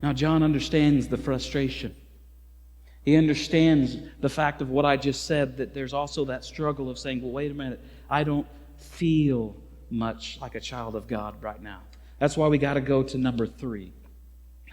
Now, John understands the frustration. He understands the fact of what I just said, that there's also that struggle of saying, well, wait a minute, I don't feel much like a child of God right now. That's why we got to go to number 3.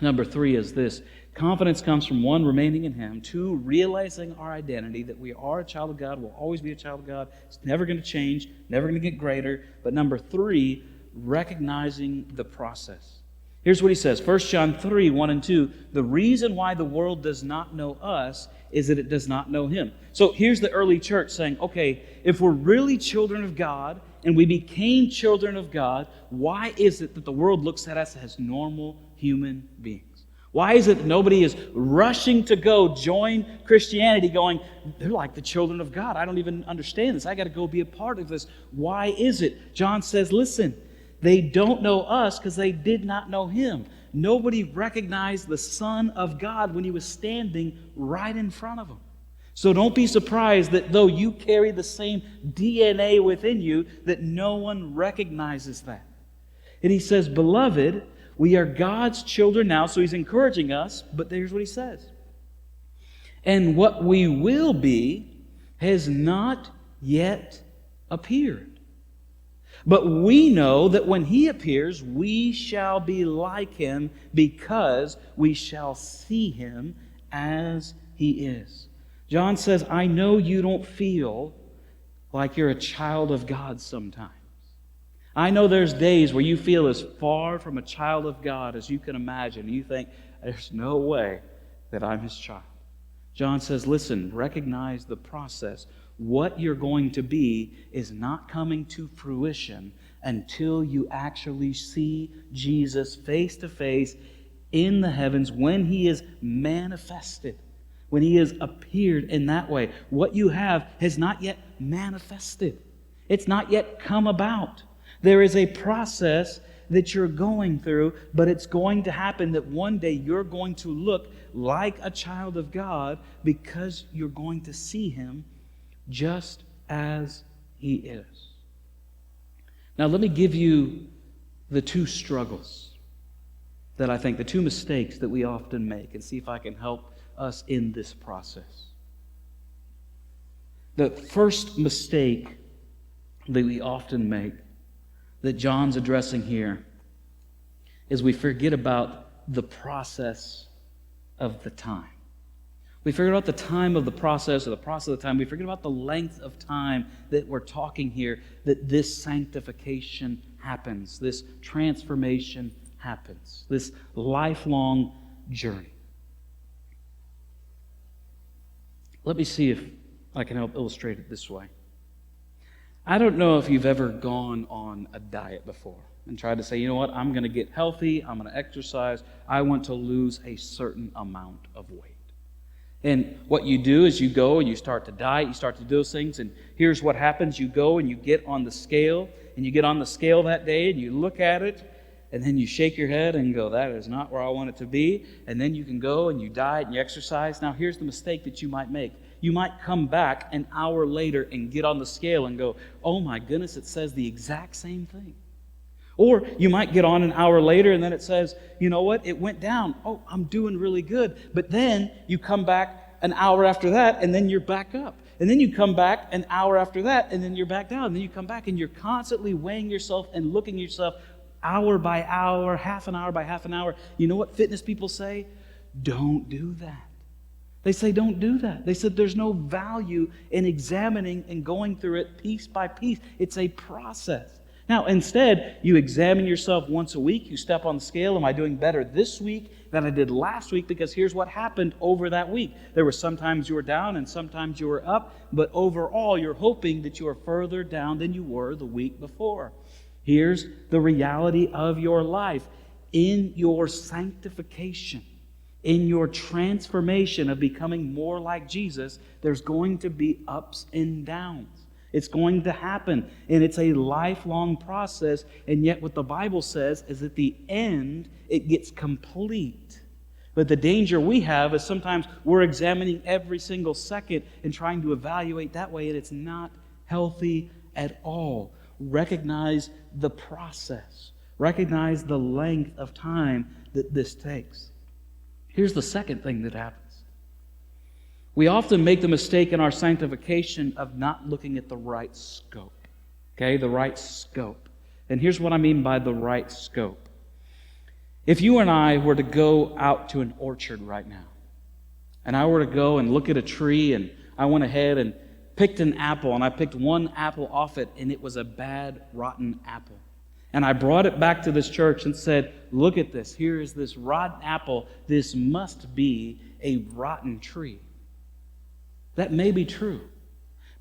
Number 3 is this. Confidence comes from 1, remaining in Him, 2, realizing our identity, that we are a child of God, will always be a child of God. It's never going to change, never going to get greater. But number 3, recognizing the process. Here's what he says, 1 John 3, 1 and 2. The reason why the world does not know us is that it does not know Him. So here's the early church saying, okay, if we're really children of God and we became children of God, why is it that the world looks at us as normal human beings? Why is it that nobody is rushing to go join Christianity going, they're like the children of God. I don't even understand this. I got to go be a part of this. Why is it? John says, listen, they don't know us because they did not know Him. Nobody recognized the Son of God when He was standing right in front of them. So don't be surprised that though you carry the same DNA within you, that no one recognizes that. And he says, beloved, we are God's children now. So he's encouraging us, but here's what he says. And what we will be has not yet appeared. But we know that when He appears, we shall be like Him because we shall see Him as He is. John says, I know you don't feel like you're a child of God sometimes. I know there's days where you feel as far from a child of God as you can imagine. You think, there's no way that I'm His child. John says, listen, recognize the process. What you're going to be is not coming to fruition until you actually see Jesus face to face in the heavens when He is manifested, when He has appeared in that way. What you have has not yet manifested. It's not yet come about. There is a process that you're going through, but it's going to happen that one day you're going to look like a child of God because you're going to see Him just as He is. Now let me give you the 2 struggles that I think, the 2 mistakes that we often make, and see if I can help us in this process. The first mistake that we often make, that John's addressing here, is we forget about the process of the time. We forget about the time of the process, or the process of the time. We forget about the length of time that we're talking here, that this sanctification happens, this transformation happens, this lifelong journey. Let me see if I can help illustrate it this way. I don't know if you've ever gone on a diet before and tried to say, you know what, I'm going to get healthy, I'm going to exercise, I want to lose a certain amount of weight. And what you do is you go and you start to diet, you start to do those things, and here's what happens. You go and you get on the scale, and you get on the scale that day, and you look at it, and then you shake your head and go, that is not where I want it to be. And then you can go and you diet and you exercise. Now here's the mistake that you might make. You might come back an hour later and get on the scale and go, oh my goodness, it says the exact same thing. Or you might get on an hour later and then it says, you know what, it went down. Oh, I'm doing really good. But then you come back an hour after that and then you're back up. And then you come back an hour after that and then you're back down. And then you come back and you're constantly weighing yourself and looking at yourself hour by hour, half an hour by half an hour. You know what fitness people say? Don't do that. They say don't do that. They said there's no value in examining and going through it piece by piece. It's a process. Now, instead, you examine yourself once a week. You step on the scale. Am I doing better this week than I did last week? Because here's what happened over that week. There were sometimes you were down and sometimes you were up, but overall, you're hoping that you are further down than you were the week before. Here's the reality of your life. In your sanctification, in your transformation of becoming more like Jesus, there's going to be ups and downs. It's going to happen, and it's a lifelong process, and yet what the Bible says is at the end, it gets complete. But the danger we have is sometimes we're examining every single second and trying to evaluate that way, and it's not healthy at all. Recognize the process. Recognize the length of time that this takes. Here's the second thing that happens. We often make the mistake in our sanctification of not looking at the right scope. Okay, the right scope. And here's what I mean by the right scope. If you and I were to go out to an orchard right now, and I were to go and look at a tree, and I went ahead and picked an apple, and I picked one apple off it, and it was a bad, rotten apple. And I brought it back to this church and said, look at this. Here is this rotten apple. This must be a rotten tree. That may be true.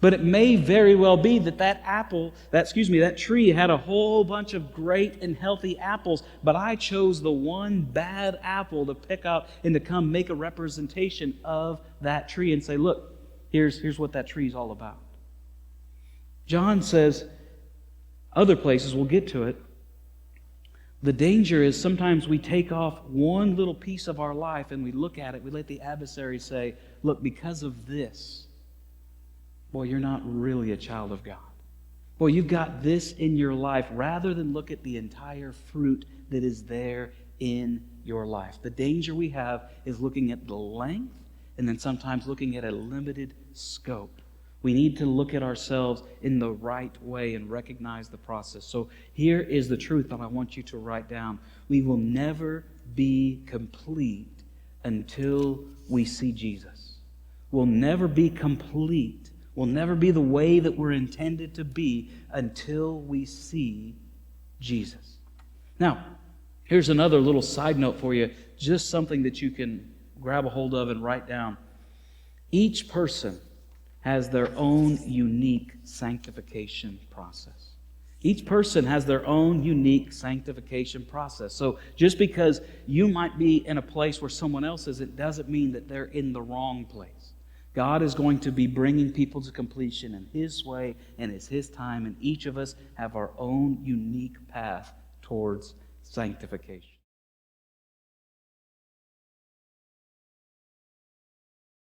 But it may very well be that that tree had a whole bunch of great and healthy apples, but I chose the one bad apple to pick out and to come make a representation of that tree and say, look, here's what that tree is all about. John says, other places, we'll get to it, the danger is sometimes we take off one little piece of our life and we look at it, we let the adversary say, look, because of this, boy, you're not really a child of God. Boy, you've got this in your life, rather than look at the entire fruit that is there in your life. The danger we have is looking at the length and then sometimes looking at a limited scope. We need to look at ourselves in the right way and recognize the process. So here is the truth that I want you to write down. We will never be complete until we see Jesus. We'll never be complete. We'll never be the way that we're intended to be until we see Jesus. Now, here's another little side note for you, just something that you can grab a hold of and write down. Each person has their own unique sanctification process. Each person has their own unique sanctification process. So just because you might be in a place where someone else is, it doesn't mean that they're in the wrong place. God is going to be bringing people to completion in His way and it's His time, and each of us have our own unique path towards sanctification.